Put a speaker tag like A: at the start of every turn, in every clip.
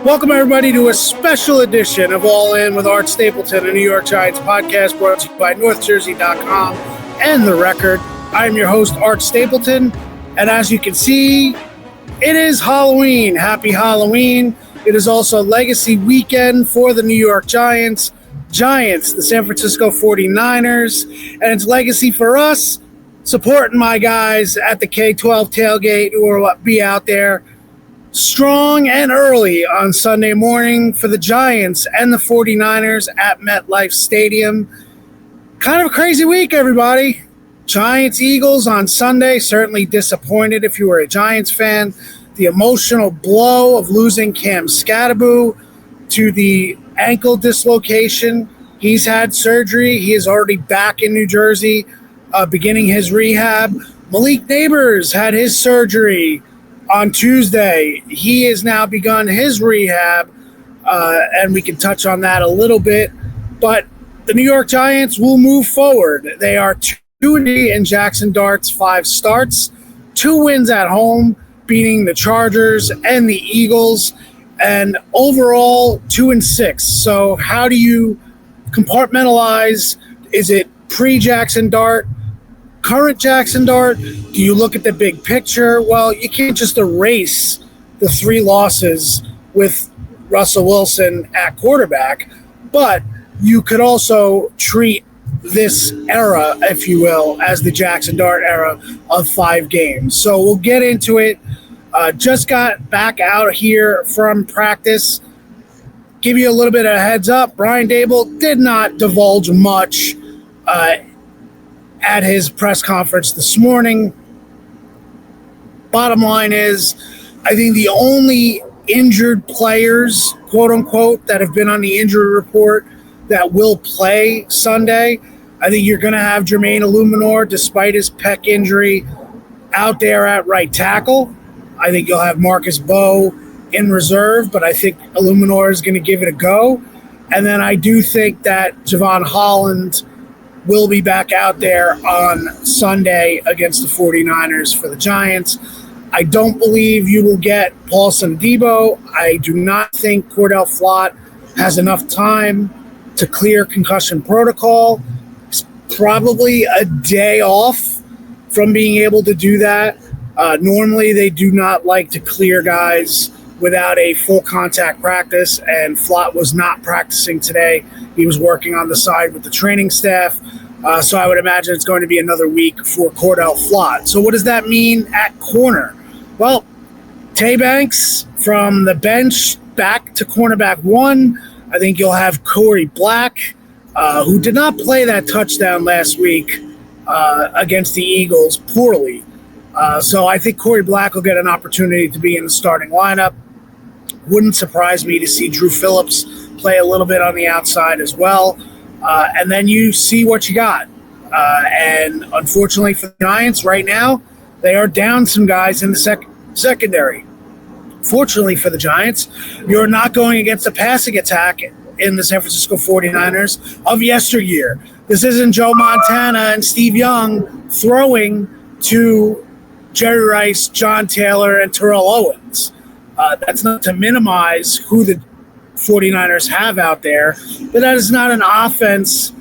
A: Welcome, everybody, to a special edition of All In with Art Stapleton, a New York Giants podcast brought to you by NorthJersey.com and The Record. I am your host, Art Stapleton, and as you can see, it is Halloween. Happy Halloween. It is also Legacy Weekend for the New York Giants, the San Francisco 49ers, and it's Legacy for us, supporting my guys at the K-12 tailgate who will be out there strong and early on Sunday morning for the Giants and the 49ers at MetLife Stadium. Kind of a crazy week, everybody. Giants-Eagles on Sunday, certainly disappointed if you were a Giants fan. The emotional blow of losing Cam Skattebo to the ankle dislocation. He's had surgery. He is already back in New Jersey, beginning his rehab. Malik Neighbors had his surgery on Tuesday. He has now begun his rehab, and we can touch on that a little bit. But the New York Giants will move forward. They are 2-0 in Jackson Dart's 5 starts, 2 wins at home, beating the Chargers and the Eagles, and overall 2-6. So how do you compartmentalize? Is it pre-Jackson Dart? Current Jackson Dart? Do you look at the big picture? Well, you can't just erase the 3 losses with Russell Wilson at quarterback, but you could also treat this era, if you will, as the Jackson Dart era of 5 games. So we'll get into it. Just got back out here from practice. Give you a little bit of a heads up. Brian Daboll did not divulge much at his press conference this morning. Bottom line is, I think the only injured players, quote unquote, that have been on the injury report that will play Sunday, I think you're going to have Jermaine Illuminor, despite his pec injury, out there at right tackle. I think you'll have Marcus Bowe in reserve, but I think Illuminor is going to give it a go. And then I do think that Javon Holland will be back out there on Sunday against the 49ers for the Giants. I don't believe you will get Paulson Debo. I do not think Cordell Flott has enough time to clear concussion protocol. It's probably a day off from being able to do that. Normally, they do not like to clear guys without a full contact practice, and Flott was not practicing today. He was working on the side with the training staff, so I would imagine it's going to be another week for Cordell Flott. So what does that mean at corner? Well, Tay Banks from the bench back to cornerback 1. I think you'll have Corey Black, who did not play that touchdown last week against the Eagles poorly. So I think Corey Black will get an opportunity to be in the starting lineup. Wouldn't surprise me to see Drew Phillips play a little bit on the outside as well. And then you see what you got. And unfortunately for the Giants right now, they are down some guys in the secondary. Fortunately for the Giants, you're not going against the passing attack in the San Francisco 49ers of yesteryear. This isn't Joe Montana and Steve Young throwing to Jerry Rice, John Taylor, and Terrell Owens. That's not to minimize who the 49ers have out there, but that is not an offense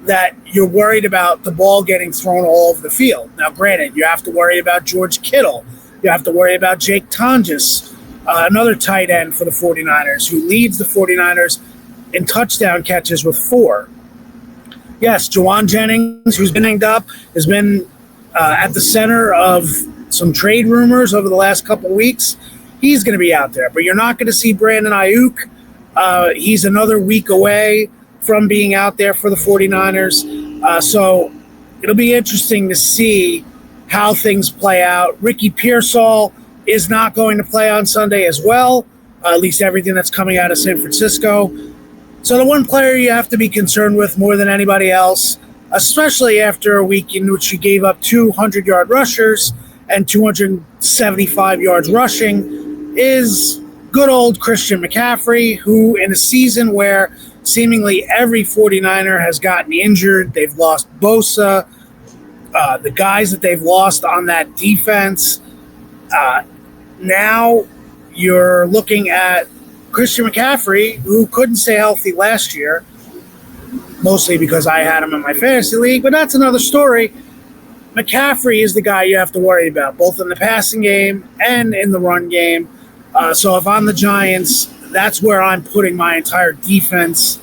A: that you're worried about the ball getting thrown all over the field. Now, granted, you have to worry about George Kittle. You have to worry about Jake Tonjes, another tight end for the 49ers, who leads the 49ers in touchdown catches with 4. Yes, Juwan Jennings, who's been hanged up, has been at the center of some trade rumors over the last couple of weeks. He's going to be out there, but you're not going to see Brandon Ayuk. He's another week away from being out there for the 49ers. So it'll be interesting to see how things play out. Ricky Pearsall is not going to play on Sunday as well, at least everything that's coming out of San Francisco. So the one player you have to be concerned with more than anybody else, especially after a week in which you gave up 200-yard rushers and 275 yards rushing, is good old Christian McCaffrey, who in a season where seemingly every 49er has gotten injured, they've lost Bosa, the guys that they've lost on that defense. Now you're looking at Christian McCaffrey, who couldn't stay healthy last year, mostly because I had him in my fantasy league, but that's another story. McCaffrey is the guy you have to worry about, both in the passing game and in the run game. So if I'm the Giants, that's where I'm putting my entire defense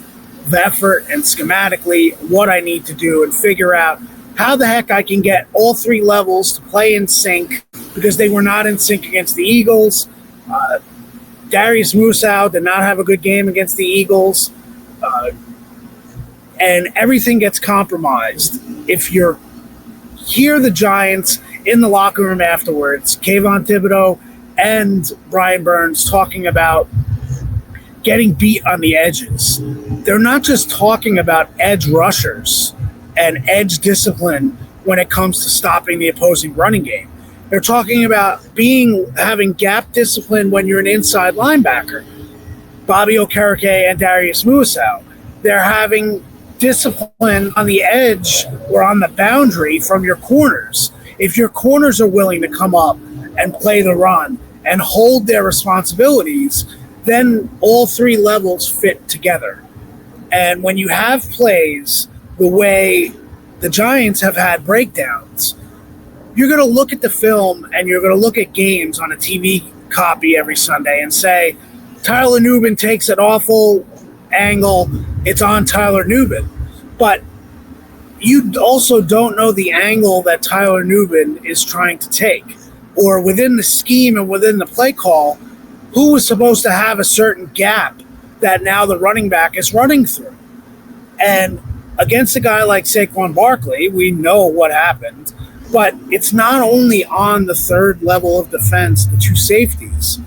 A: of effort and schematically what I need to do and figure out how the heck I can get all three levels to play in sync, because they were not in sync against the Eagles. Darius Musow did not have a good game against the Eagles. And everything gets compromised if you're hear the Giants in the locker room afterwards, Kayvon Thibodeau and Brian Burns talking about getting beat on the edges. They're not just talking about edge rushers and edge discipline when it comes to stopping the opposing running game. They're talking about having gap discipline when you're an inside linebacker. Bobby Okereke and Darius Musow. They're having discipline on the edge or on the boundary from your corners. If your corners are willing to come up and play the run and hold their responsibilities, then all three levels fit together. And when you have plays the way the Giants have had breakdowns, you're going to look at the film and you're going to look at games on a TV copy every Sunday and say, Tyler Nubin takes an awful angle, it's on Tyler Nubin. But you also don't know the angle that Tyler Nubin is trying to take, or within the scheme and within the play call, who was supposed to have a certain gap that now the running back is running through. And against a guy like Saquon Barkley, we know what happened, but it's not only on the third level of defense, the two safeties,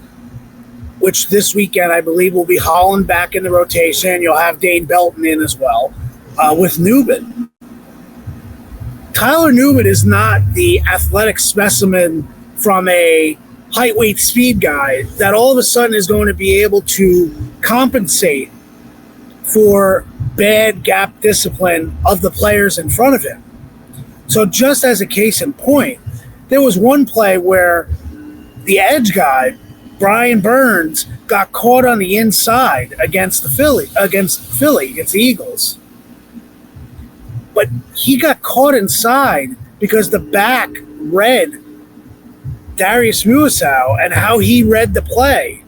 A: which this weekend I believe will be Holland back in the rotation. You'll have Dane Belton in as well with Nubin. Tyler Nubin is not the athletic specimen from a height, weight, speed guy that all of a sudden is going to be able to compensate for bad gap discipline of the players in front of him. So just as a case in point, there was one play where the edge guy, Brian Burns, got caught on the inside against the Eagles. But he got caught inside because the back read Darius Musow and how he read the play.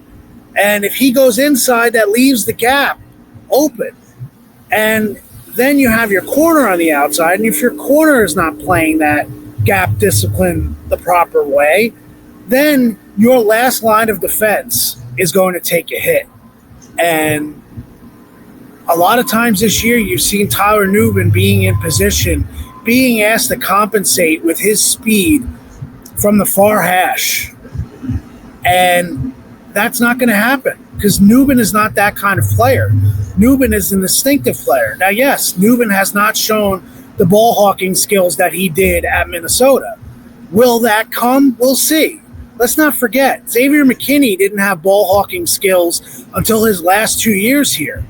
A: And if he goes inside, that leaves the gap open. And then you have your corner on the outside. And if your corner is not playing that gap discipline the proper way, then your last line of defense is going to take a hit. And a lot of times this year, you've seen Tyler Nubin being in position, being asked to compensate with his speed from the far hash. And that's not going to happen because Nubin is not that kind of player. Nubin is an instinctive player. Now, yes, Nubin has not shown the ball hawking skills that he did at Minnesota. Will that come? We'll see. Let's not forget, Xavier McKinney didn't have ball hawking skills until his last 2 years here.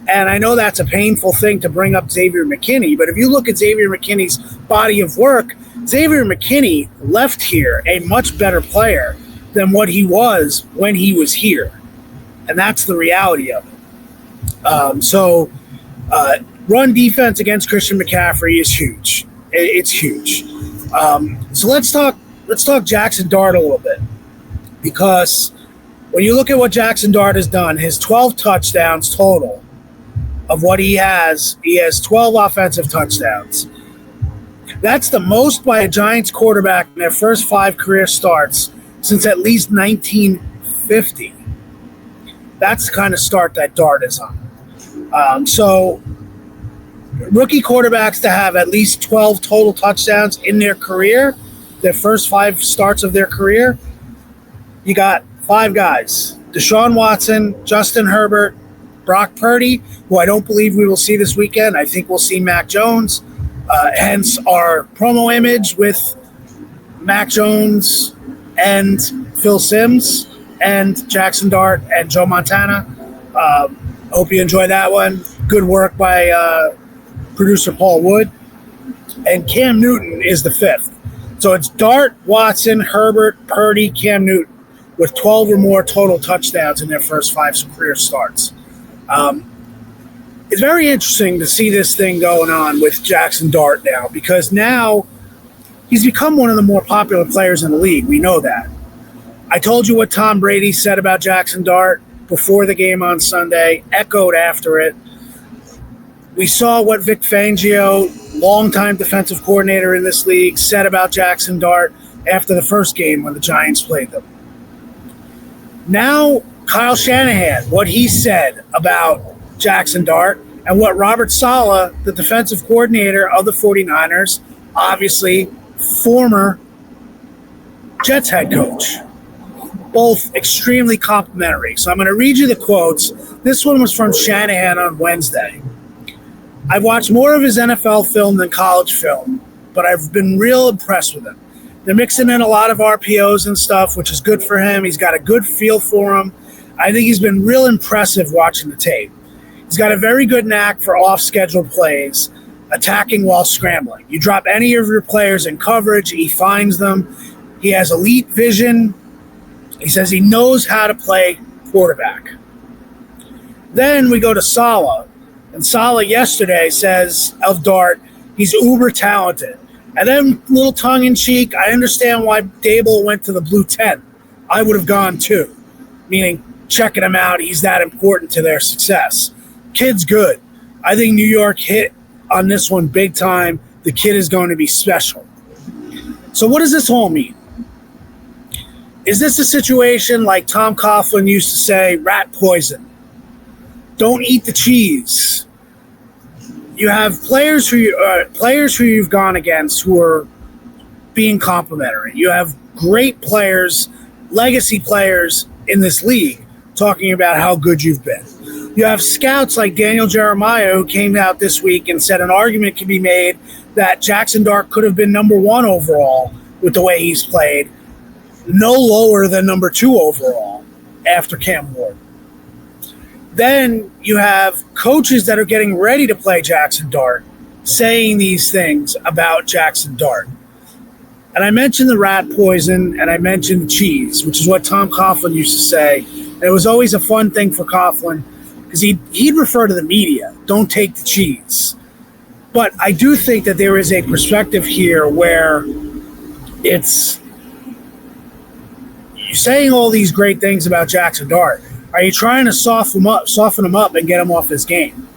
A: And I know that's a painful thing to bring up Xavier McKinney, but if you look at Xavier McKinney's body of work, Xavier McKinney left here a much better player than what he was when he was here. And that's the reality of it. Run defense against Christian McCaffrey is huge. It's huge. So let's talk Jackson Dart a little bit, because when you look at what Jackson Dart has done, his 12 touchdowns total of what he has 12 offensive touchdowns. That's the most by a Giants quarterback in their first 5 career starts since at least 1950. That's the kind of start that Dart is on. So rookie quarterbacks to have at least 12 total touchdowns in their career, their first 5 starts of their career, you got 5 guys: Deshaun Watson, Justin Herbert, Brock Purdy, who I don't believe we will see this weekend. I think we'll see Mac Jones, hence our promo image with Mac Jones and Phil Simms and Jackson Dart and Joe Montana. Hope you enjoy that one. Good work by producer Paul Wood. And Cam Newton is the 5th. So it's Dart, Watson, Herbert, Purdy, Cam Newton. with 12 or more total touchdowns in their first 5 career starts. It's very interesting to see this thing going on with Jackson Dart now, because now he's become one of the more popular players in the league. We know that. I told you what Tom Brady said about Jackson Dart before the game on Sunday, echoed after it. We saw what Vic Fangio, longtime defensive coordinator in this league, said about Jackson Dart after the first game when the Giants played them. Now, Kyle Shanahan, what he said about Jackson Dart, and what Robert Saleh, the defensive coordinator of the 49ers, obviously former Jets head coach, both extremely complimentary. So I'm going to read you the quotes. This one was from Shanahan on Wednesday. I've watched more of his NFL film than college film, but I've been real impressed with him. They're mixing in a lot of RPOs and stuff, which is good for him. He's got a good feel for him. I think he's been real impressive watching the tape. He's got a very good knack for off-schedule plays, attacking while scrambling. You drop any of your players in coverage, he finds them. He has elite vision. He says he knows how to play quarterback. Then we go to Saleh. And Saleh yesterday says of Dart, he's uber talented. And then, little tongue-in-cheek, I understand why Dable went to the Blue 10. I would have gone too, meaning checking him out. He's that important to their success. Kid's good. I think New York hit on this one big time. The kid is going to be special. So what does this all mean? Is this a situation like Tom Coughlin used to say, rat poison? Don't eat the cheese. You have players who you've gone against who are being complimentary. You have great players, legacy players in this league talking about how good you've been. You have scouts like Daniel Jeremiah who came out this week and said an argument can be made that Jackson Dart could have been number 1 overall with the way he's played, no lower than number 2 overall after Cam Ward. Then you have coaches that are getting ready to play Jackson Dart saying these things about Jackson Dart. And I mentioned the rat poison and I mentioned the cheese, which is what Tom Coughlin used to say. And it was always a fun thing for Coughlin because he'd refer to the media, don't take the cheese. But I do think that there is a perspective here where it's you're saying all these great things about Jackson Dart. Are you trying to soften him up and get him off his game?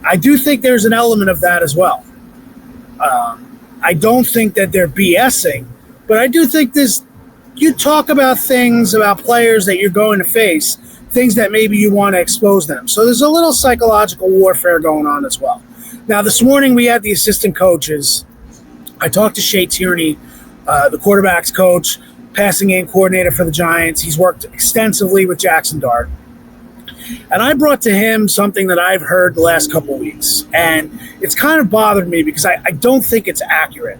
A: I do think there's an element of that as well. I don't think that they're BSing, but I do think you talk about things about players that you're going to face, things that maybe you want to expose them. So there's a little psychological warfare going on as well. Now, this morning we had the assistant coaches. I talked to Shea Tierney, the quarterback's coach, passing game coordinator for the Giants. He's worked extensively with Jackson Dart. And I brought to him something that I've heard the last couple of weeks. And it's kind of bothered me because I don't think it's accurate.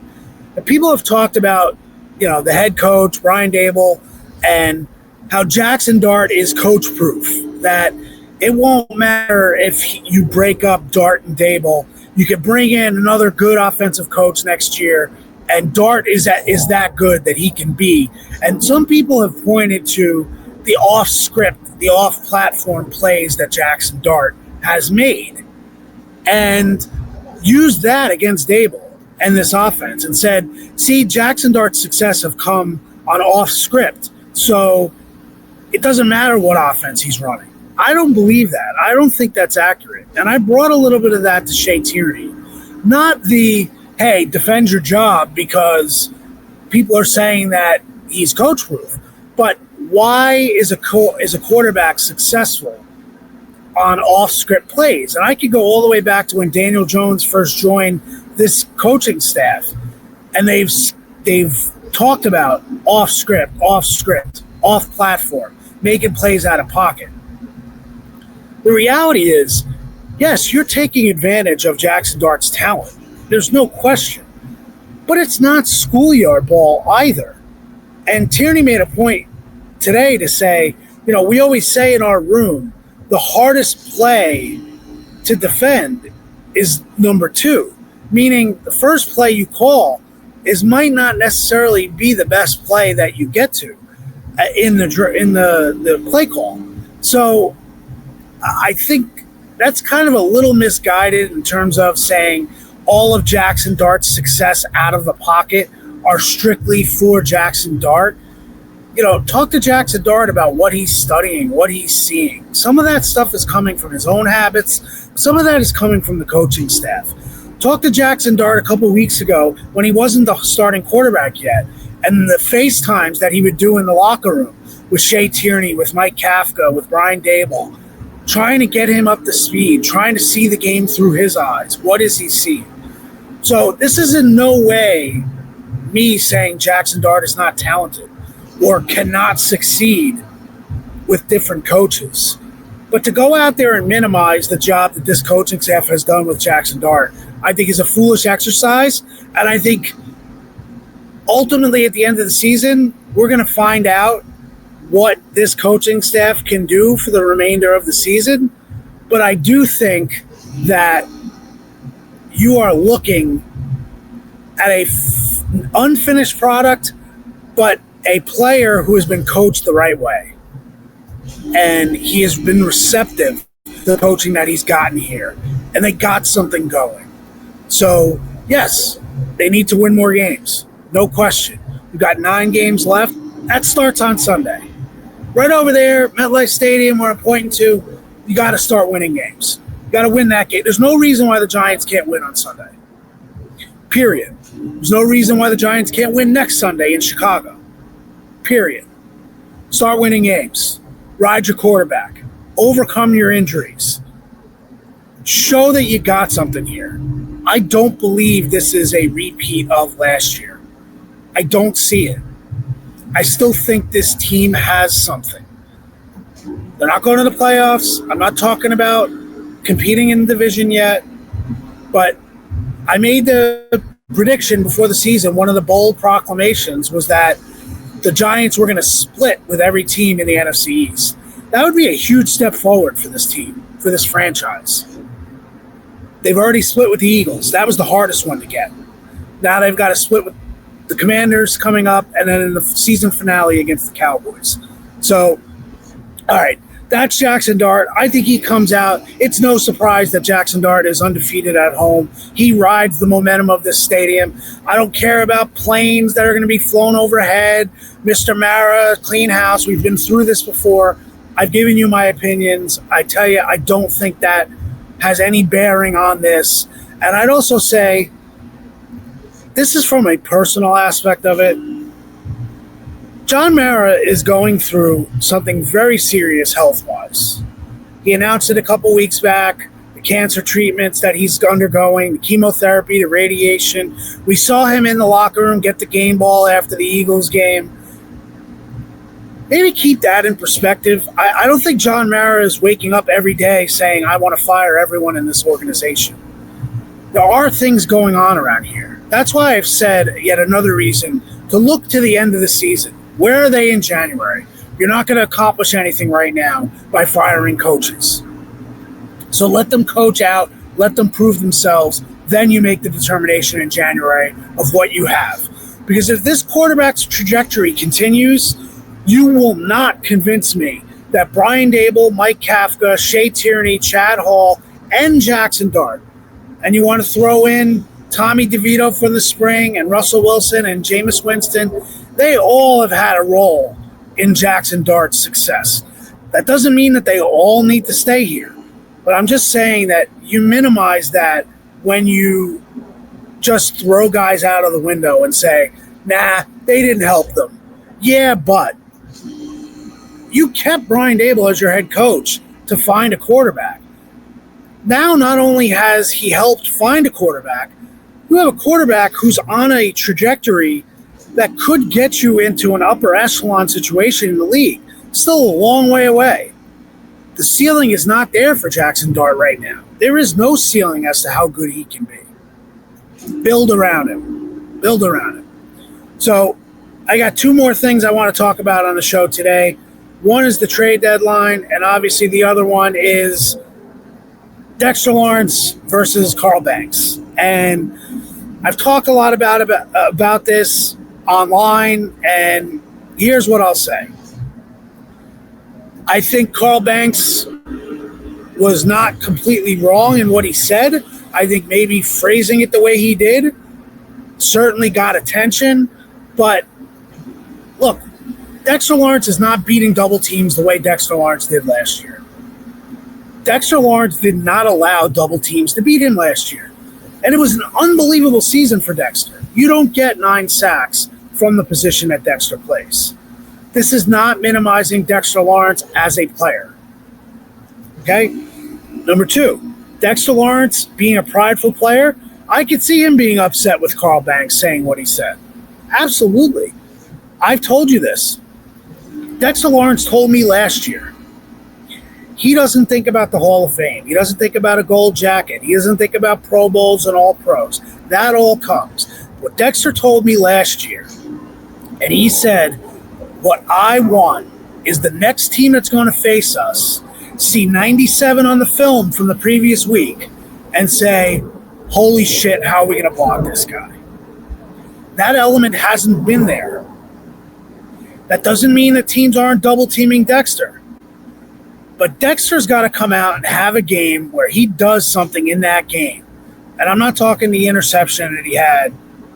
A: And people have talked about, the head coach, Brian Dable, and how Jackson Dart is coach-proof, that it won't matter if you break up Dart and Dable. You could bring in another good offensive coach next year, and Dart is that good that he can be. And some people have pointed to the off-script, the off-platform plays that Jackson Dart has made and used that against Dable and this offense and said, see, Jackson Dart's success have come on off-script, so it doesn't matter what offense he's running. I don't believe that. I don't think that's accurate. And I brought a little bit of that to Shea Tierney. Not the, hey, defend your job because people are saying that he's coach-proof. But why is a quarterback successful on off-script plays? And I could go all the way back to when Daniel Jones first joined this coaching staff. And they've talked about off-script, off-platform, making plays out of pocket. The reality is, yes, you're taking advantage of Jackson Dart's talent. There's no question. But it's not schoolyard ball either. And Tierney made a point today to say, we always say in our room, the hardest play to defend is number 2, meaning the first play you call might not necessarily be the best play that you get to. in the play call. So I think that's kind of a little misguided in terms of saying all of Jackson Dart's success out of the pocket are strictly for Jackson Dart. Talk to Jackson Dart about what he's studying, what he's seeing. Some of that stuff is coming from his own habits. Some of that is coming from the coaching staff. Talk to Jackson Dart a couple weeks ago when he wasn't the starting quarterback yet, and the FaceTimes that he would do in the locker room with Shea Tierney, with Mike Kafka, with Brian Dable, trying to get him up to speed, trying to see the game through his eyes. What is he seeing? So this is in no way me saying Jackson Dart is not talented or cannot succeed with different coaches. But to go out there and minimize the job that this coaching staff has done with Jackson Dart, I think is a foolish exercise. And I think ultimately at the end of the season, we're going to find out what this coaching staff can do for the remainder of the season. But I do think that you are looking at a unfinished product, but a player who has been coached the right way. And he has been receptive to the coaching that he's gotten here. And they got something going. So, yes, they need to win more games. No question. We've got 9 games left. That starts on Sunday. Right over there, MetLife Stadium, where I'm pointing to, you got to start winning games. You got to win that game. There's no reason why the Giants can't win on Sunday. Period. There's no reason why the Giants can't win next Sunday in Chicago. Period. Start winning games. Ride your quarterback. Overcome your injuries. Show that you got something here. I don't believe this is a repeat of last year. I don't see it. I still think this team has something. They're not going to the playoffs. I'm not talking about competing in the division yet. But I made the prediction before the season. One of the bold proclamations was that the Giants were going to split with every team in the NFC East. That would be a huge step forward for this team, for this franchise. They've already split with the Eagles. That was the hardest one to get. Now they've got to split with the Commanders coming up, and then in the season finale against the Cowboys. So, all right, that's Jackson Dart. I think he comes out. It's no surprise that Jackson Dart is undefeated at home. He rides the momentum of this stadium. I don't care about planes that are going to be flown overhead. Mr. Mara, clean house. We've been through this before. I've given you my opinions. I tell you, I don't think that has any bearing on this. And I'd also say, this is from a personal aspect of it. John Mara is going through something very serious health-wise. He announced it a couple weeks back, the cancer treatments that he's undergoing, the chemotherapy, the radiation. We saw him in the locker room get the game ball after the Eagles game. Maybe keep that in perspective. I don't think John Mara is waking up every day saying, I want to fire everyone in this organization. There are things going on around here. That's why I've said yet another reason to look to the end of the season. Where are they in January? You're not going to accomplish anything right now by firing coaches. So let them coach out, let them prove themselves, then you make the determination in January of what you have. Because if this quarterback's trajectory continues, you will not convince me that Brian Dable, Mike Kafka, Shea Tierney, Chad Hall, and Jackson Dart, and you want to throw in Tommy DeVito for the spring and Russell Wilson and Jameis Winston, they all have had a role in Jackson Dart's success. That doesn't mean that they all need to stay here. But I'm just saying that you minimize that when you just throw guys out of the window and say, nah, they didn't help them. Yeah, but you kept Brian Dable as your head coach to find a quarterback. Now, not only has he helped find a quarterback, you have a quarterback who's on a trajectory that could get you into an upper echelon situation in the league. Still a long way away. The ceiling is not there for Jackson Dart right now. There is no ceiling as to how good he can be. Build around him. Build around him. So I got 2 more things I want to talk about on the show today. One is the trade deadline, and obviously the other one is Dexter Lawrence versus Carl Banks. And I've talked a lot about this online, and here's what I'll say. I think Carl Banks was not completely wrong in what he said. I think maybe phrasing it the way he did certainly got attention. But look, Dexter Lawrence is not beating double teams the way Dexter Lawrence did last year. Dexter Lawrence did not allow double teams to beat him last year. And it was an unbelievable season for Dexter. You don't get 9 sacks from the position that Dexter plays. This is not minimizing Dexter Lawrence as a player. Okay? Number 2, Dexter Lawrence being a prideful player, I could see him being upset with Carl Banks saying what he said. Absolutely. I've told you this. Dexter Lawrence told me last year, he doesn't think about the Hall of Fame. He doesn't think about a gold jacket. He doesn't think about Pro Bowls and all pros. That all comes. What Dexter told me last year, and he said, what I want is the next team that's going to face us see 97 on the film from the previous week and say, holy shit, how are we going to block this guy? That element hasn't been there. That doesn't mean that teams aren't double teaming Dexter. But Dexter's got to come out and have a game where he does something in that game. And I'm not talking the interception that he had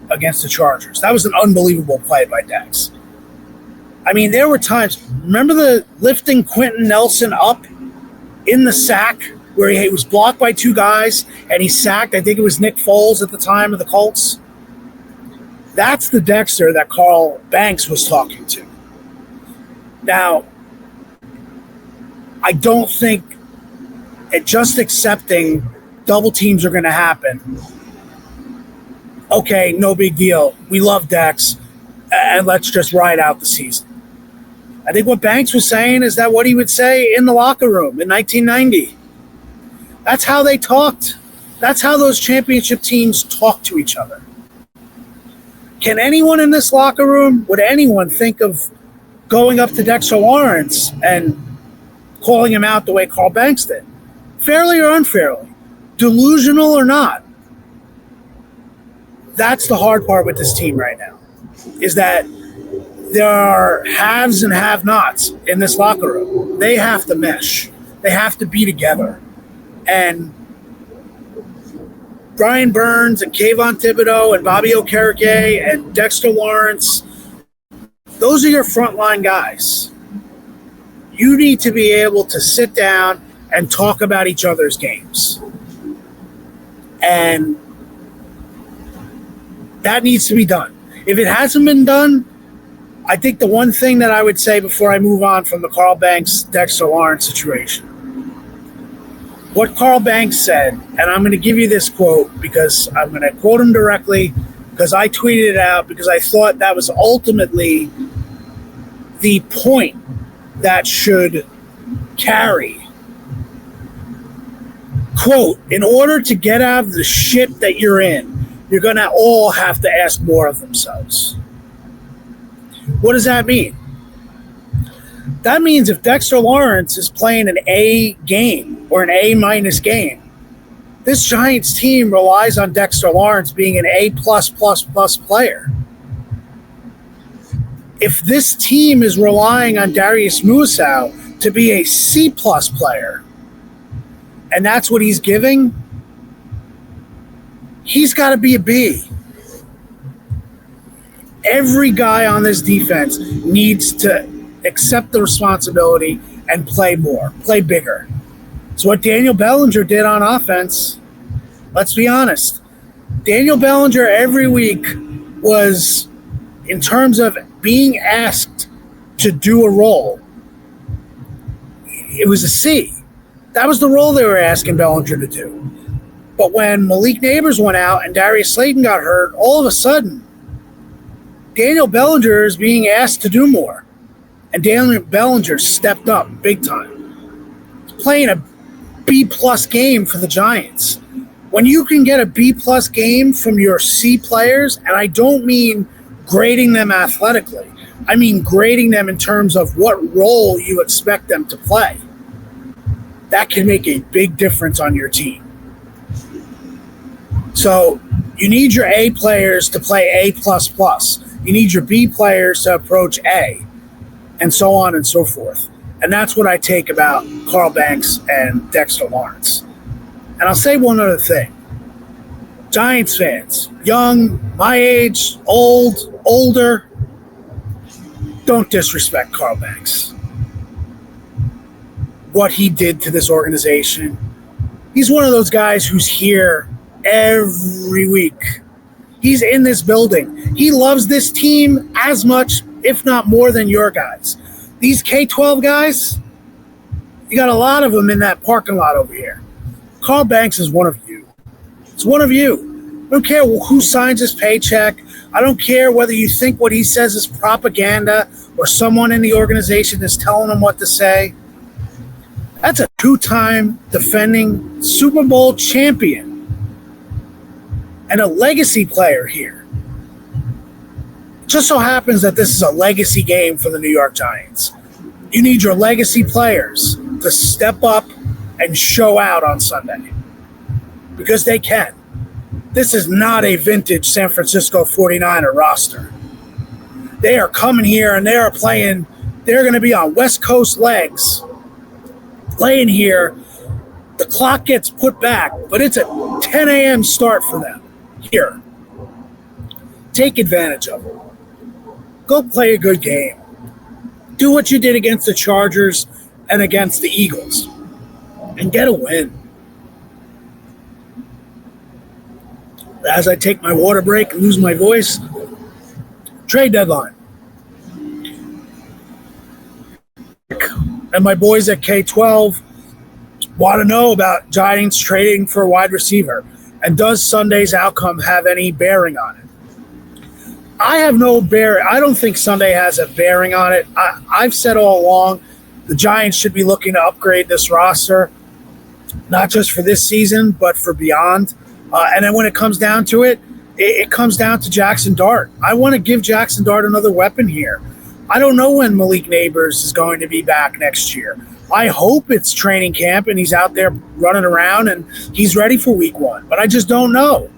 A: against the Chargers. That was an unbelievable play by Dex. I mean, there were times, remember the lifting Quentin Nelson up in the sack where he was blocked by 2 guys and he sacked, I think it was Nick Foles at the time of the Colts? That's the Dexter that Carl Banks was talking to. Now, I don't think just accepting double teams are going to happen. Okay, no big deal. We love Dex, and let's just ride out the season. I think what Banks was saying is that what he would say in the locker room in 1990. That's how they talked. That's how those championship teams talk to each other. Can anyone in this locker room, would anyone think of going up to Dexter Lawrence and calling him out the way Carl Banks did? Fairly or unfairly? Delusional or not? That's the hard part with this team right now, is that there are haves and have-nots in this locker room. They have to mesh. They have to be together. And Brian Burns and Kayvon Thibodeau and Bobby Okereke and Dexter Lawrence, those are your frontline guys. You need to be able to sit down and talk about each other's games. And that needs to be done. If it hasn't been done, I think the one thing that I would say before I move on from the Carl Banks, Dexter Lawrence situation, what Carl Banks said, and I'm going to give you this quote because I'm going to quote him directly because I tweeted it out because I thought that was ultimately the point that should carry. Quote, in order to get out of the shit that you're in, you're going to all have to ask more of themselves. What does that mean? That means if Dexter Lawrence is playing an A game or an A- game, this Giants team relies on Dexter Lawrence being an A++ player. If this team is relying on Darius Muasau to be a C+ player, and that's what he's giving, he's got to be a B. Every guy on this defense needs to accept the responsibility and play more, play bigger. It's what Daniel Bellinger did on offense. Let's be honest. Daniel Bellinger every week was, in terms of being asked to do a role, it was a C. That was the role they were asking Bellinger to do. But when Malik Neighbors went out and Darius Slayton got hurt, all of a sudden, Daniel Bellinger is being asked to do more. And Daniel Bellinger stepped up big time. He's playing a B+ game for the Giants. When you can get a B+ game from your C players, and I don't mean grading them athletically, I mean grading them in terms of what role you expect them to play, that can make a big difference on your team. So you need your A players to play A++. You need your B players to approach A, and so on and so forth. And that's what I take about Carl Banks and Dexter Lawrence. And I'll say one other thing. Giants fans, young, my age, old, older, don't disrespect Carl Banks. What he did to this organization. He's one of those guys who's here every week. He's in this building. He loves this team as much, if not more, than your guys. These K-12 guys, you got a lot of them in that parking lot over here. Carl Banks is one of you. It's one of you. I don't care who signs his paycheck. I don't care whether you think what he says is propaganda or someone in the organization is telling him what to say. That's a two-time defending Super Bowl champion and a legacy player here. It just so happens that this is a legacy game for the New York Giants. You need your legacy players to step up and show out on Sunday because they can. This is not a vintage San Francisco 49er roster. They are coming here and they are playing. They're going to be on West Coast legs playing here. The clock gets put back, but it's a 10 a.m. start for them here. Take advantage of it. Go play a good game. Do what you did against the Chargers and against the Eagles and get a win. As I take my water break and lose my voice, trade deadline. And my boys at K-12 want to know about Giants trading for a wide receiver. And does Sunday's outcome have any bearing on it? I have no bearing. I don't think Sunday has a bearing on it. I've said all along the Giants should be looking to upgrade this roster, not just for this season, but for beyond. And then when it comes down to it, it comes down to Jackson Dart. I want to give Jackson Dart another weapon here. I don't know when Malik Neighbors is going to be back next year. I hope it's training camp and he's out there running around and he's ready for week one. But I just don't know.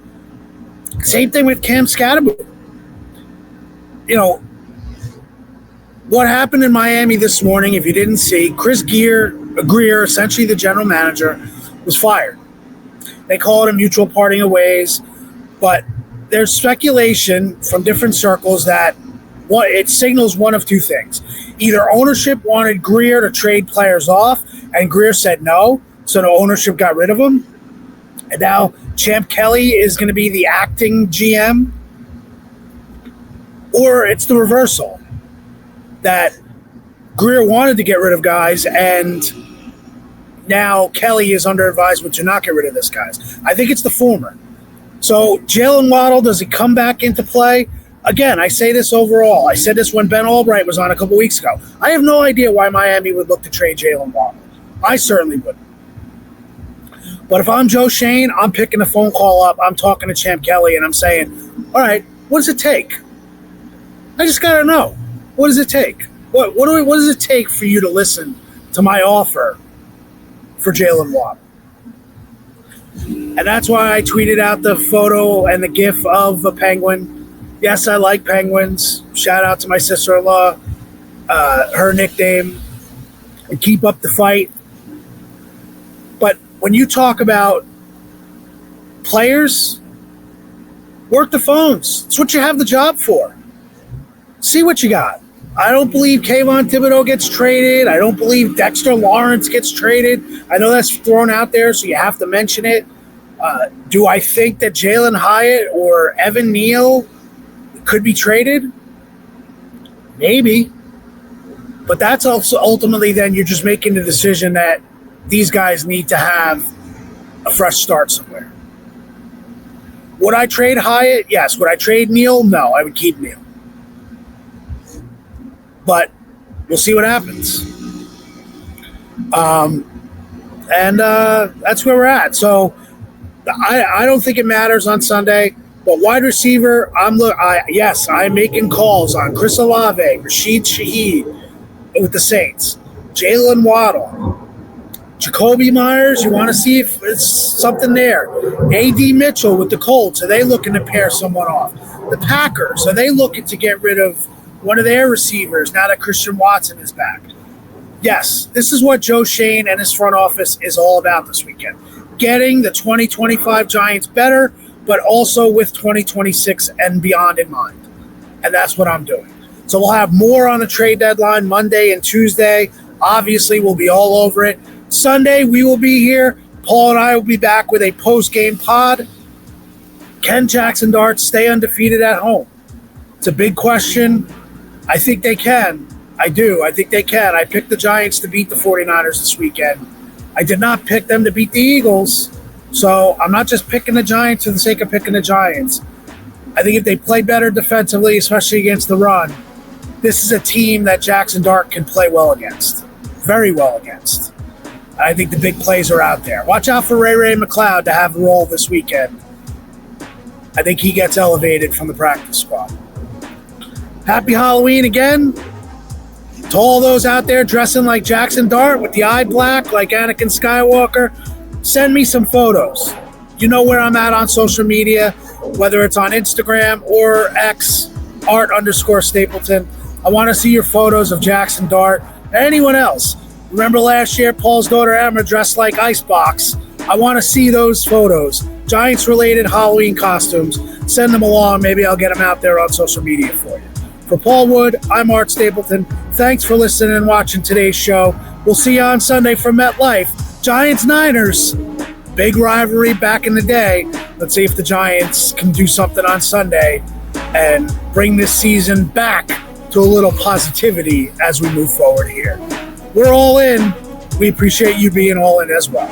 A: Same thing with Cam Scatterboot. You know, what happened in Miami this morning, if you didn't see, Chris Greer, essentially the general manager, was fired. They call it a mutual parting of ways. But there's speculation from different circles that it signals one of two things. Either ownership wanted Greer to trade players off, and Greer said no, so the ownership got rid of him. And now Champ Kelly is going to be the acting GM. Or it's the reversal, that Greer wanted to get rid of guys, and now Kelly is under advisement to not get rid of this guys. I think it's the former. So Jalen Waddle, does he come back into play? Again, I say this overall. I said this when Ben Albright was on a couple weeks ago. I have no idea why Miami would look to trade Jalen Waddle. I certainly wouldn't. But if I'm Joe Shane, I'm picking the phone call up. I'm talking to Champ Kelly, and I'm saying, all right, what does it take? I just got to know. What does it take? What does it take for you to listen to my offer for Jalen Waddle? And that's why I tweeted out the photo and the gif of a penguin. Yes, I like penguins. Shout out to my sister-in-law, her nickname, and keep up the fight. But when you talk about players, work the phones. It's what you have the job for. See what you got. I don't believe Kayvon Thibodeau gets traded. I don't believe Dexter Lawrence gets traded. I know that's thrown out there, so you have to mention it. Do I think that Jalen Hyatt or Evan Neal could be traded? Maybe. But that's also ultimately then you're just making the decision that these guys need to have a fresh start somewhere. Would I trade Hyatt? Yes. Would I trade Neal? No, I would keep Neal. But we'll see what happens. And that's where we're at. So I don't think it matters on Sunday. But wide receiver, I'm making calls on Chris Olave, Rashid Shaheed with the Saints, Jalen Waddle, Jacoby Myers. You want to see if it's something there. A.D. Mitchell with the Colts. Are they looking to pair someone off? The Packers, are they looking to get rid of one of their receivers now that Christian Watson is back? Yes, this is what Joe Shane and his front office is all about this weekend. Getting the 2025 Giants better, but also with 2026 and beyond in mind. And that's what I'm doing. So we'll have more on the trade deadline Monday and Tuesday. Obviously, we'll be all over it. Sunday, we will be here. Paul and I will be back with a post-game pod. Can Jackson Dart stay undefeated at home? It's a big question. I think they can. I do. I think they can. I picked the Giants to beat the 49ers this weekend. I did not pick them to beat the Eagles. So I'm not just picking the Giants for the sake of picking the Giants. I think if they play better defensively, especially against the run, this is a team that Jackson Dart can play well against. Very well against. I think the big plays are out there. Watch out for Ray McLeod to have a role this weekend. I think he gets elevated from the practice squad. Happy Halloween again. To all those out there dressing like Jackson Dart with the eye black like Anakin Skywalker, send me some photos. You know where I'm at on social media, whether it's on Instagram or X, art_Stapleton. I want to see your photos of Jackson Dart and anyone else. Remember last year, Paul's daughter Emma dressed like Icebox. I want to see those photos. Giants-related Halloween costumes. Send them along. Maybe I'll get them out there on social media for you. For Paul Wood, I'm Art Stapleton. Thanks for listening and watching today's show. We'll see you on Sunday from MetLife. Giants-Niners. Big rivalry back in the day. Let's see if the Giants can do something on Sunday and bring this season back to a little positivity as we move forward here. We're all in. We appreciate you being all in as well.